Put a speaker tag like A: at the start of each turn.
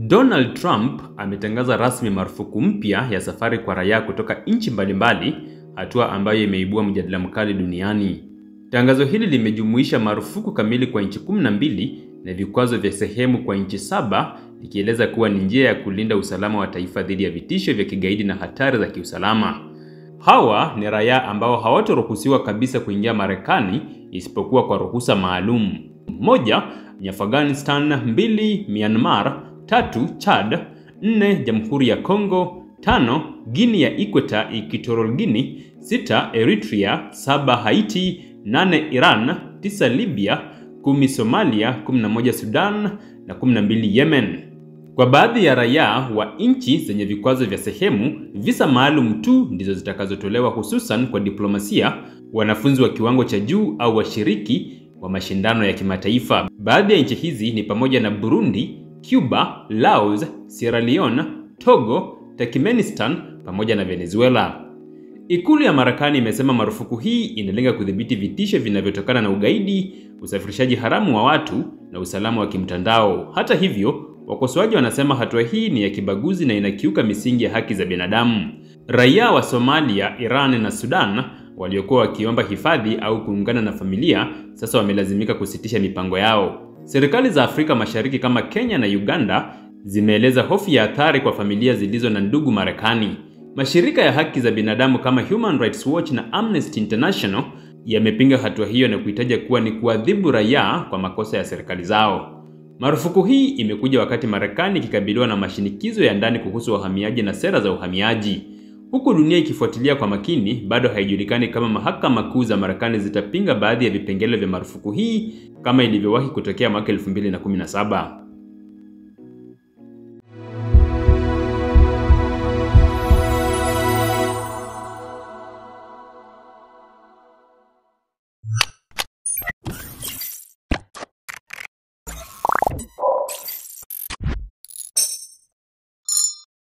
A: Donald Trump ametangaza rasmi marufuku mpya ya safari kwa raia kutoka nchi mbalimbali, hatua ambayo imeibua mjadala mkali duniani. Tangazo hili limejumuisha marufuku kamili kwa nchi 12 na vikwazo vya sehemu kwa nchi 7, likieleza kuwa ni njia ya kulinda usalama wa taifa dhidi ya vitisho vya kigaidi na hatari za kiusalama. Hawa ni raia ambao hawataruhusiwa kabisa kuingia Marekani isipokuwa kwa ruhusa maalum. 1. ni Afghanistan, 2. Myanmar, 3. Chad, 4. Jamhuri ya Kongo, 5. Guinea ya Ikweta Equatorial Guinea, 6. Eritrea, 7. Haiti, 8. Iran, 9. Libya, 10. Somalia, 11. Sudan na 12. Yemen. Kwa baadhi ya raia wa nchi zenye vikwazo vya sehemu, visa maalum tu ndizo zitakazotolewa, hususan kwa diplomasia, wanafunzi wa kiwango cha juu au washiriki wa mashindano ya kimataifa. Baadhi ya nchi hizi ni pamoja na Burundi, Cuba, Laos, Sierra Leone, Togo, Turkmenistan pamoja na Venezuela. Ikulu ya Marekani imesema marufuku hii inalenga kudhibiti vitisho vinavyotokana na ugaidi, usafirishaji haramu wa watu na usalama wa kimtandao. Hata hivyo, wakosoaji wanasema hatua hii ni ya kibaguzi na inakiuka misingi ya haki za binadamu. Raia wa Somalia, Iran na Sudan waliokuwa wakiomba hifadhi au kuungana na familia sasa wamelazimika kusitisha mipango yao. Serikali za Afrika Mashariki kama Kenya na Uganda zimeeleza hofu ya athari kwa familia zilizo na ndugu Marekani. Mashirika ya haki za binadamu kama Human Rights Watch na Amnesty International yamepinga hatua hiyo na kuitaja kuwa ni kuadhibu raia kwa makosa ya serikali zao. Marufuku hii imekuja wakati Marekani ikikabiliwa na mashinikizo ya ndani kuhusu wahamiaji na sera za uhamiaji. Huku dunia ikifuatilia kwa makini, bado haijulikani kama mahakama kuu za Marekani zitapinga baadhi ya vipengele vya marufuku hii kama ilivyowahi kutokea mwaka 2017.